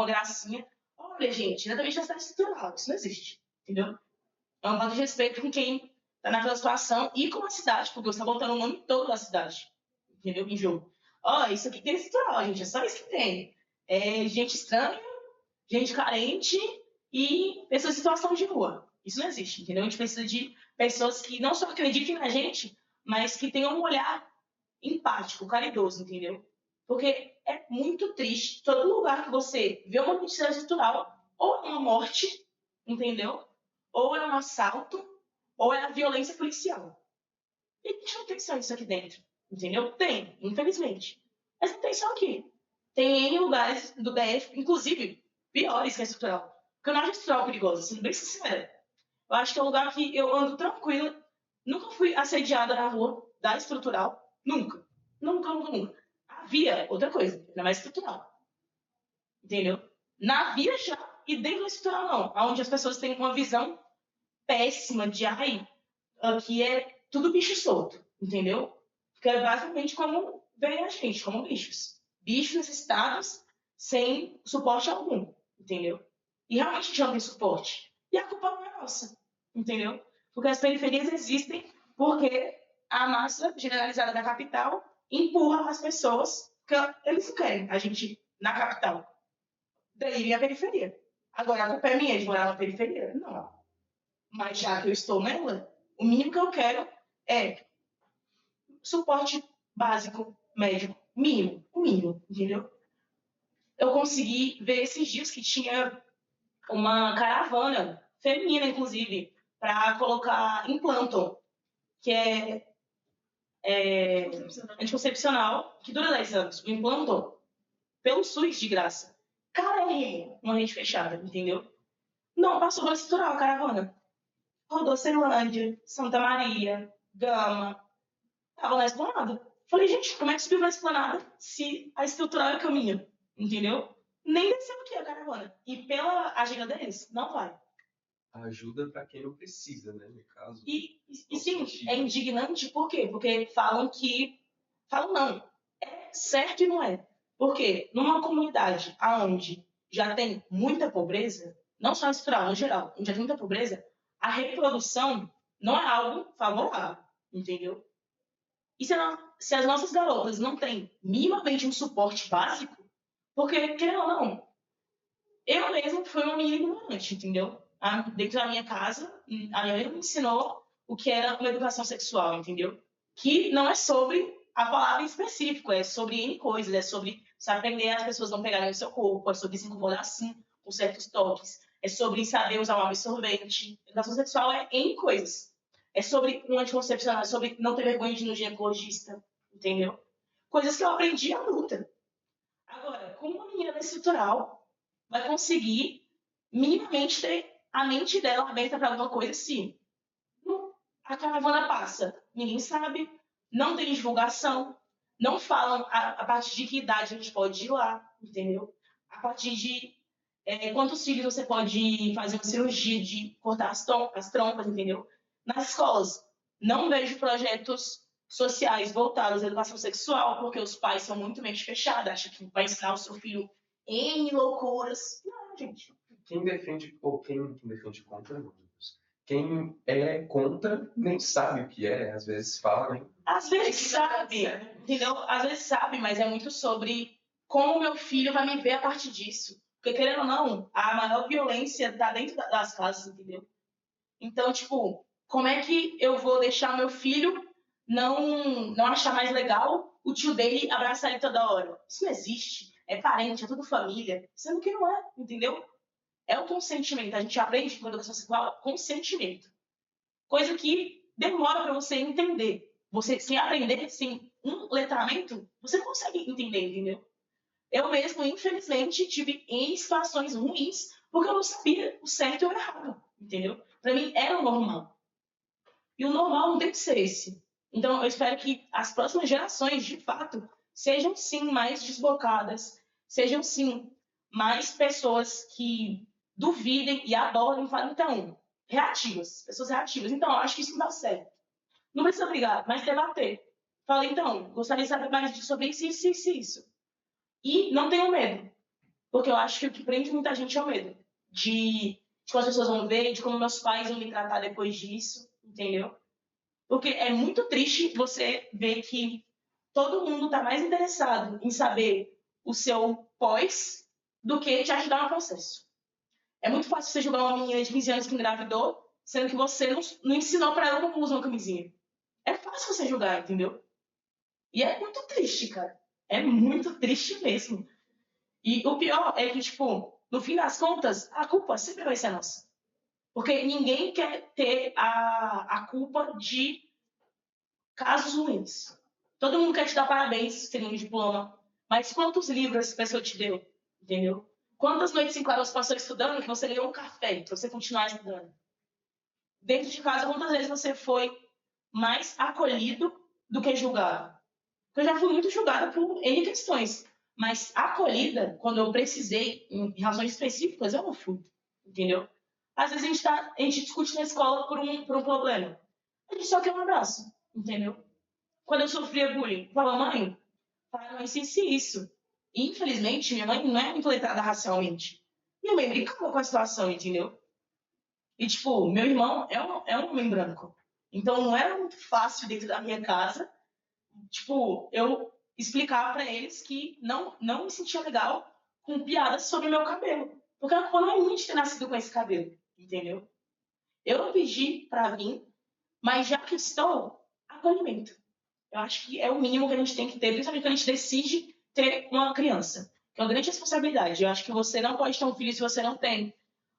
gracinha. Olha, gente, exatamente na cidade estrutural. Isso não existe, entendeu? É um falta de respeito com quem tá naquela situação e com a cidade, porque você tá botando o nome todo da cidade, entendeu? Em jogo. Isso aqui tem estrutural, gente. É só isso que tem. É gente estranha, gente carente e pessoas em situação de rua. Isso não existe, entendeu? A gente precisa de pessoas que não só acreditem na gente, mas que tenham um olhar empático, caridoso, entendeu? Porque é muito triste. Todo lugar que você vê uma notícia estrutural, ou é uma morte, entendeu? Ou é um assalto, ou é a violência policial. E a gente não tem só isso aqui dentro, entendeu? Tem, infelizmente. Mas não tem só aqui. Tem N lugares do DF, inclusive, piores que a estrutural. Porque eu não acho a estrutural perigosa, sendo bem sincera. Eu acho que é um lugar que eu ando tranquila. Nunca fui assediada na rua da estrutural. Nunca. Nunca, nunca, nunca. Havia outra coisa, não é mais estrutural. Entendeu? Na via já, e dentro da estrutural não. Onde as pessoas têm uma visão péssima de, aqui é tudo bicho solto, entendeu? Porque é basicamente como vem a gente, como bichos. Bichos necessitados sem suporte algum, entendeu? E realmente a gente não tem suporte. E a culpa não é nossa, entendeu? Porque as periferias existem porque a massa generalizada da capital empurra as pessoas que eles não querem, a gente na capital. Daí vem a periferia. Agora, a culpa é minha de morar na periferia? Não. Mas já que eu estou nela, o mínimo que eu quero é suporte básico, médico, mínimo, o mínimo, entendeu? Eu consegui ver esses dias que tinha uma caravana, feminina inclusive, para colocar implanto, que é anticoncepcional, que dura 10 anos. O implanto, pelo SUS de graça. Cara, é uma rede fechada, entendeu? Não, passou pela estrutural a caravana. Rodou Ceilândia, Santa Maria, Gama, tava na esplanada. Falei, gente, como é que subiu na esplanada se a estrutural é o caminho? Entendeu? Nem desceu aqui a caravana. E pela agenda deles, não vai. a ajuda para quem não precisa, né? No caso. E sim, é indignante por quê? Porque falam não, é certo e não é. Porque numa comunidade onde já tem muita pobreza, não só estrutural, no geral, onde já tem muita pobreza, a reprodução não é algo favorável, entendeu? E se as nossas garotas não têm minimamente um suporte básico, porque, querendo ou não, eu mesmo fui uma menina ignorante, entendeu? Dentro da minha casa, a minha mãe me ensinou o que era uma educação sexual, entendeu? Que não é sobre a palavra em específico, é sobre N coisas, é sobre você aprender as pessoas não pegarem no seu corpo, é sobre se incomodar assim com certos toques, é sobre saber usar um absorvente. Educação sexual é N coisas. É sobre um anticoncepcional, é sobre não ter vergonha de ir no ginecologista, entendeu? Coisas que eu aprendi à luta. Agora, como uma menina estrutural vai conseguir minimamente ter a mente dela aberta para alguma coisa assim? A caravana passa, ninguém sabe, não tem divulgação, não falam a partir de que idade a gente pode ir lá, entendeu? A partir de quantos filhos você pode fazer uma cirurgia de cortar as trompas, entendeu? Nas escolas, não vejo projetos sociais voltados à educação sexual, porque os pais são muito mente fechada, acham que vai ensinar o seu filho N loucuras. Não, gente. Quem defende, ou quem defende contra, meu Deus. Quem é contra nem sabe o que é, às vezes fala, hein? Às vezes sabe, entendeu? Às vezes sabe, mas é muito sobre como meu filho vai me ver a partir disso. Porque, querendo ou não, a maior violência tá dentro das casas, entendeu? Então, tipo, como é que eu vou deixar meu filho não achar mais legal o tio dele abraçar ele toda hora? Isso não existe. É parente, é tudo família. Sendo que não é, entendeu? É o consentimento. A gente aprende com a educação sexual consentimento. Coisa que demora para você entender. Você, sem aprender, sem um letramento, você consegue entender, entendeu? Eu mesmo, infelizmente, tive em situações ruins porque eu não sabia o certo e o errado, entendeu? Para mim era o normal. E o normal não tem que ser esse. Então eu espero que as próximas gerações, de fato, sejam sim mais desbocadas, sejam sim mais pessoas que duvidem e abordem e falem, então, reativas, pessoas reativas. Então, eu acho que isso não dá certo. Não precisa brigar, mas debater. Fala, então, gostaria de saber mais sobre isso, isso, isso, isso. E não tenham medo. Porque eu acho que o que prende muita gente é o medo. De como as pessoas vão ver, de como meus pais vão me tratar depois disso, entendeu? Porque é muito triste você ver que todo mundo está mais interessado em saber o seu pós do que te ajudar no processo. É muito fácil você julgar uma menina de 15 anos que engravidou, sendo que você não ensinou para ela como usa uma camisinha. É fácil você julgar, entendeu? E é muito triste, cara. É muito triste mesmo. E o pior é que, tipo, no fim das contas, a culpa sempre vai ser nossa. Porque ninguém quer ter a culpa de casos ruins. Todo mundo quer te dar parabéns, tendo um diploma. Mas quantos livros essa pessoa te deu? Entendeu? Quantas noites em claro você passou estudando que você ganhou um café para você continuar estudando? Dentro de casa, quantas vezes você foi mais acolhido do que julgado? Eu já fui muito julgada por N questões. Mas acolhida, quando eu precisei, em razões específicas, eu não fui. Entendeu? Às vezes a gente discute na escola por um problema. A gente só quer um abraço. Entendeu? Quando eu sofria bullying, falava, mãe, isso. E, infelizmente, minha mãe não é muito letrada racialmente. Minha mãe brincava com a situação, entendeu? E, tipo, meu irmão é um homem branco. Então, não era muito fácil dentro da minha casa, tipo, eu explicar pra eles que não me sentia legal com piadas sobre meu cabelo. Porque a culpa não é minha de ter nascido com esse cabelo, entendeu? Eu não pedi pra vir, mas já que estou, acolhimento. Eu acho que é o mínimo que a gente tem que ter, principalmente quando a gente decide ter uma criança. Que é uma grande responsabilidade. Eu acho que você não pode ter um filho se você não tem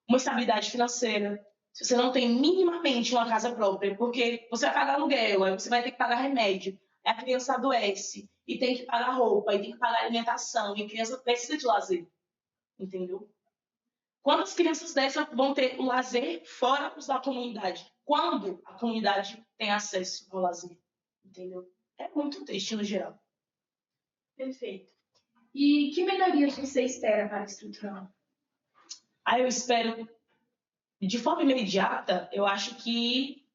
uma estabilidade financeira, se você não tem minimamente uma casa própria, porque você vai pagar aluguel, aí você vai ter que pagar remédio, aí a criança adoece, e tem que pagar roupa, e tem que pagar alimentação, e a criança precisa de lazer, entendeu? Quantas crianças dessas vão ter o lazer fora da comunidade? Quando a comunidade tem acesso ao lazer, entendeu? É muito triste no geral. Perfeito. E que melhorias você espera para a estrutural? Aí eu espero de forma imediata, eu acho que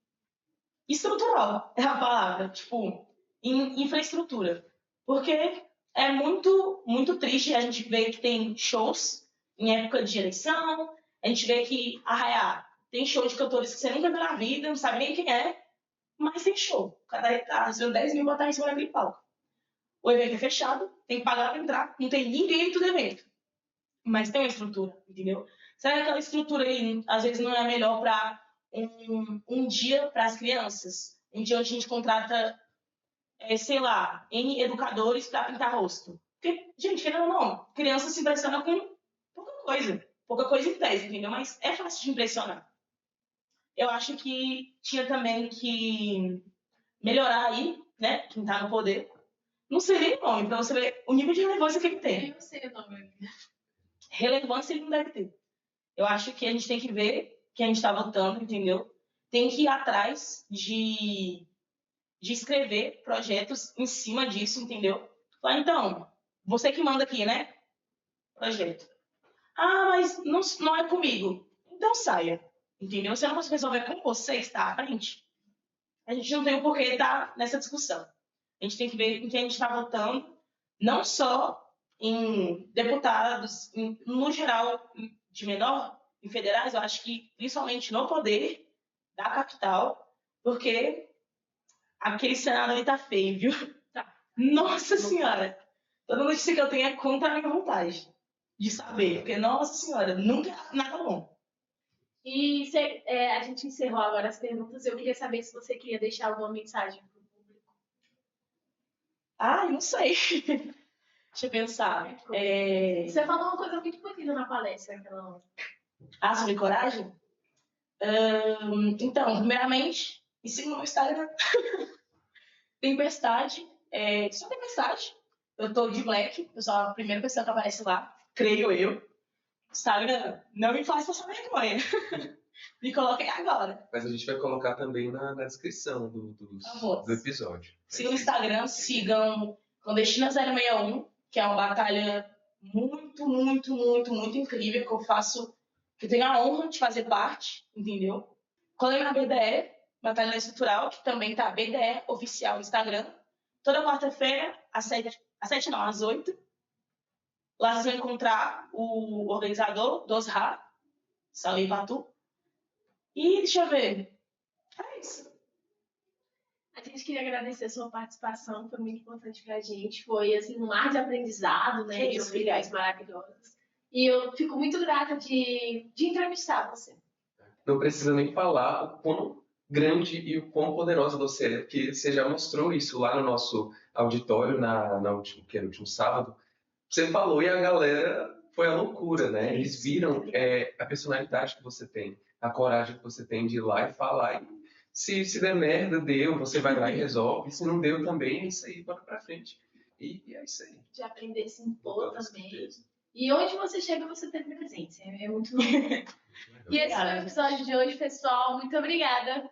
estrutural é a palavra, tipo, em infraestrutura. Porque é muito triste a gente ver que tem shows em época de eleição, a gente vê que Arraiá tem show de cantores que você nunca viu na vida, não sabe nem quem é, mas tem show. O cara tá recebendo 10 mil botar em cima daquele palco. O evento é fechado, tem que pagar pra entrar, não tem ninguém dentro do evento. Mas tem uma estrutura, entendeu? Será que aquela estrutura aí, às vezes, não é melhor para um dia para as crianças? Um dia onde a gente contrata, sei lá, N educadores para pintar rosto. Porque, gente, querendo ou não, criança se impressiona com pouca coisa em tese, entendeu? Mas é fácil de impressionar. Eu acho que tinha também que melhorar aí, né, quem tá no poder. Não sei nem o nome, pra você ver o nível de relevância que ele tem. Eu sei o nome. Relevância ele não deve ter. Eu acho que a gente tem que ver que a gente está votando, entendeu? Tem que ir atrás de escrever projetos em cima disso, entendeu? Falar, então, você que manda aqui, né? Projeto. Ah, mas não é comigo. Então saia, entendeu? Se eu não posso resolver com você, está à frente. A gente não tem o porquê estar nessa discussão. A gente tem que ver em quem a gente está votando, não só em deputados, no geral, de menor, em federais, eu acho que principalmente no poder da capital, porque aquele Senado ali tá feio, viu? Tá. Nossa Senhora! Toda notícia que eu tenho é contra a minha vontade de saber, porque, nossa Senhora, nunca é nada bom. E a gente encerrou agora as perguntas. Eu queria saber se você queria deixar alguma mensagem para o público. Ah, não sei. Deixa eu pensar. Você falou uma coisa muito bonita na palestra naquela hora. Ah, sobre coragem? Então, primeiramente, me siga no Instagram. Tempestade. Só Tempestade. Eu tô de black. Eu sou a primeira pessoa que aparece lá. Creio eu. Instagram, não me faz passar vergonha. Me coloquem agora. Mas a gente vai colocar também na descrição do episódio. Sigam no Instagram, sigam Clandestina 061, que é uma batalha muito incrível que eu faço, que eu tenho a honra de fazer parte, entendeu? Colei na BDE, Batalha Estrutural, que também tá BDE oficial no Instagram. Toda quarta-feira, às 8. Lá vocês vão encontrar o organizador, Dosra, Salve Batu. E deixa eu ver. É isso. A gente queria agradecer a sua participação, foi muito importante pra gente. Foi assim, um mar de aprendizado, né? De opiniões maravilhosas. E eu fico muito grata de entrevistar você. Não precisa nem falar o quão grande e o quão poderosa você é, porque você já mostrou isso lá no nosso auditório no último sábado. Você falou e a galera foi a loucura, né? Eles viram a personalidade que você tem, a coragem que você tem de ir lá e falar. E se der merda, deu, você vai lá e resolve. Se não deu também, é isso aí, bora pra frente. E é isso aí. De aprender se impor também. E onde você chega, você tem presença. É muito bom. E esse foi o episódio de hoje, pessoal. Muito obrigada.